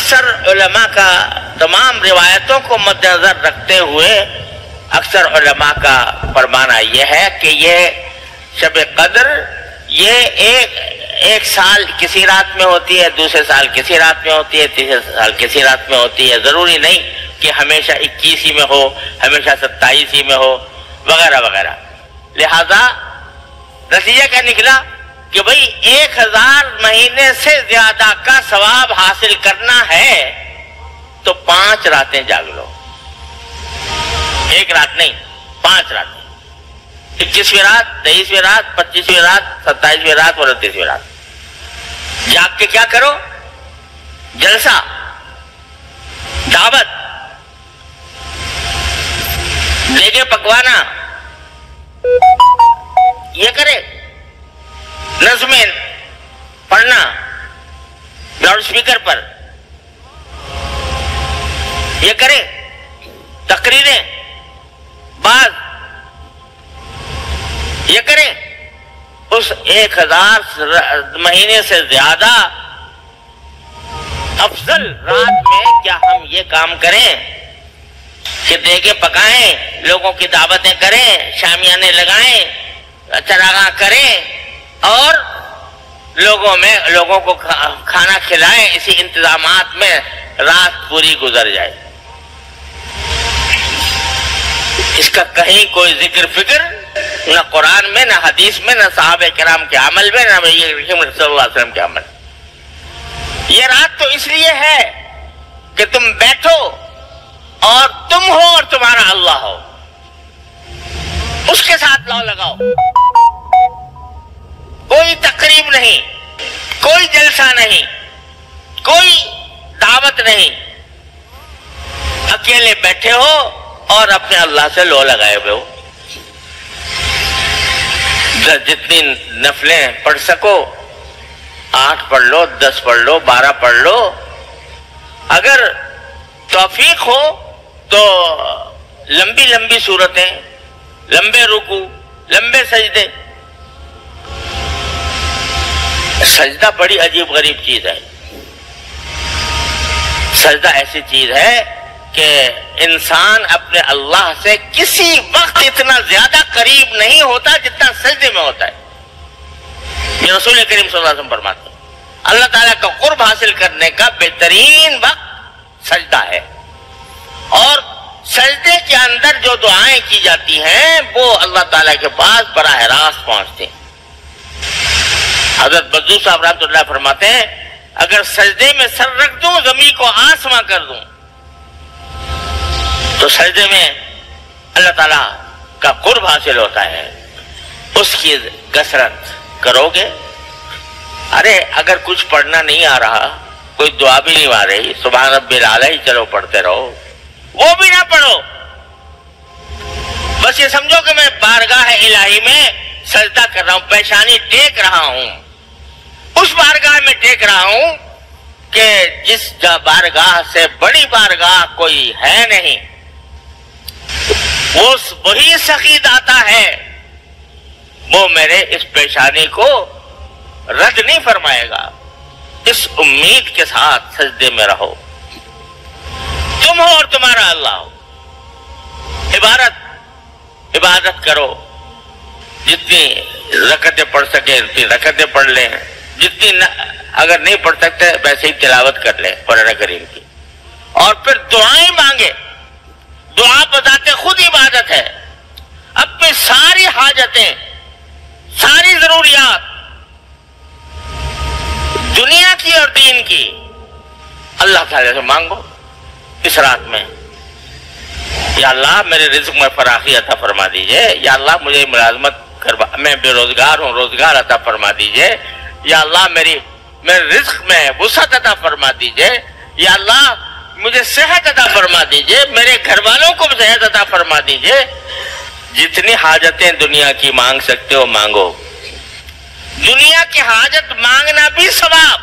اکثر علماء کا تمام روایتوں کو مد نظر رکھتے ہوئے اکثر علماء کا فرمانا یہ ہے کہ یہ شب قدر یہ ایک سال کسی رات میں ہوتی ہے، دوسرے سال کسی رات میں ہوتی ہے، تیسرے سال کسی رات میں ہوتی ہے، ضروری نہیں کہ ہمیشہ 21 ہی میں ہو، ہمیشہ 27 ہی میں ہو، وغیرہ وغیرہ۔ لہذا نتیجہ کیا نکلا کہ بھئی 1000 مہینے سے زیادہ کا ثواب حاصل کرنا ہے تو 5 راتیں جاگ لو، ایک رات نہیں، 5 راتیں، 21ویں رات، 23ویں رات، 25ویں رات، 27ویں رات اور 29ویں رات جاگ کے کیا کرو؟ جلسہ، دعوت، دیگے پکوانا، یہ کرے، نظمیں پڑھنا لاؤڈ اسپیکر پر، یہ کرے، تقریریں بعض یہ کریں۔ اس 1000 مہینے سے زیادہ افضل رات میں کیا ہم یہ کام کریں کہ دیگیں پکائیں، لوگوں کی دعوتیں کریں، شامیانے لگائیں، چراغاں کریں اور لوگوں کو کھانا کھلائیں، اسی انتظامات میں رات پوری گزر جائے۔ اس کا کہیں کوئی ذکر فکر نہ قرآن میں، نہ حدیث میں، نہ صحابہ کرام کے عمل میں، نہ نبی کریم صلی اللہ علیہ وسلم کے عمل۔ یہ رات تو اس لیے ہے کہ تم بیٹھو اور تم ہو اور تمہارا اللہ ہو، اس کے ساتھ لو لگاؤ، کوئی تقریب نہیں، کوئی جلسہ نہیں، کوئی دعوت نہیں، اکیلے بیٹھے ہو اور اپنے اللہ سے لو لگائے ہوئے ہو۔ جتنی نفلیں پڑھ سکو 8 پڑھ لو، 10 پڑھ لو، 12 پڑھ لو، اگر توفیق ہو تو لمبی لمبی صورتیں، لمبے رکوع، لمبے سجدے۔ سجدہ بڑی عجیب غریب چیز ہے۔ سجدہ ایسی چیز ہے کہ انسان اپنے اللہ سے کسی وقت اتنا زیادہ قریب نہیں ہوتا جتنا سجدے میں ہوتا ہے۔ یہ رسول کریم صلی اللہ علیہ وسلم فرماتے ہیں اللہ تعالیٰ کا قرب حاصل کرنے کا بہترین وقت سجدہ ہے، اور سجدے کے اندر جو دعائیں کی جاتی ہیں وہ اللہ تعالیٰ کے پاس براہ راست پہنچتے ہیں۔ حضرت بدو صاحب رحمۃ اللہ فرماتے ہیں اگر سجدے میں سر رکھ دوں، زمین کو آسماں کر دوں، تو سجدے میں اللہ تعالیٰ کا قرب حاصل ہوتا ہے، اس کی کثرت کرو گے۔ ارے اگر کچھ پڑھنا نہیں آ رہا، کوئی دعا بھی نہیں آ رہی، سبحان رب الاعلیٰ ہی چلو پڑھتے رہو، وہ بھی نہ پڑھو، بس یہ سمجھو کہ میں بارگاہ الہی میں سجدہ کر رہا ہوں، پیشانی ٹیک رہا ہوں، اس بارگاہ میں ٹیک رہا ہوں کہ جس بارگاہ سے بڑی بارگاہ کوئی ہے نہیں، وہی سخی داتا ہے، وہ میرے اس پیشانی کو رد نہیں فرمائے گا۔ اس امید کے ساتھ سجدے میں رہو، تم ہو اور تمہارا اللہ ہو۔ عبادت کرو، جتنی رکعتیں پڑھ سکیں اتنی رکعتیں پڑھ لیں، جتنی اگر نہیں پڑھ سکتے ویسے ہی تلاوت کر لیں قرآن کریم کی، اور پھر دعائیں مانگے۔ دعا بذات خود عبادت ہے۔ اپنی ساری حاجتیں، ساری ضروریات دنیا کی اور دین کی اللہ تعالیٰ سے مانگو اس رات میں۔ یا اللہ میرے رزق میں فراخی عطا فرما دیجئے، یا اللہ مجھے ملازمت میں بے روزگار ہوں، روزگار عطا فرما دیجئے، یا اللہ میرے رزق میں وسعت عطا فرما دیجئے، یا اللہ مجھے صحت عطا فرما دیجئے، میرے گھر والوں کو بھی صحت عطا فرما دیجئے۔ جتنی حاجتیں دنیا کی مانگ سکتے ہو مانگو، دنیا کی حاجت مانگنا بھی ثواب،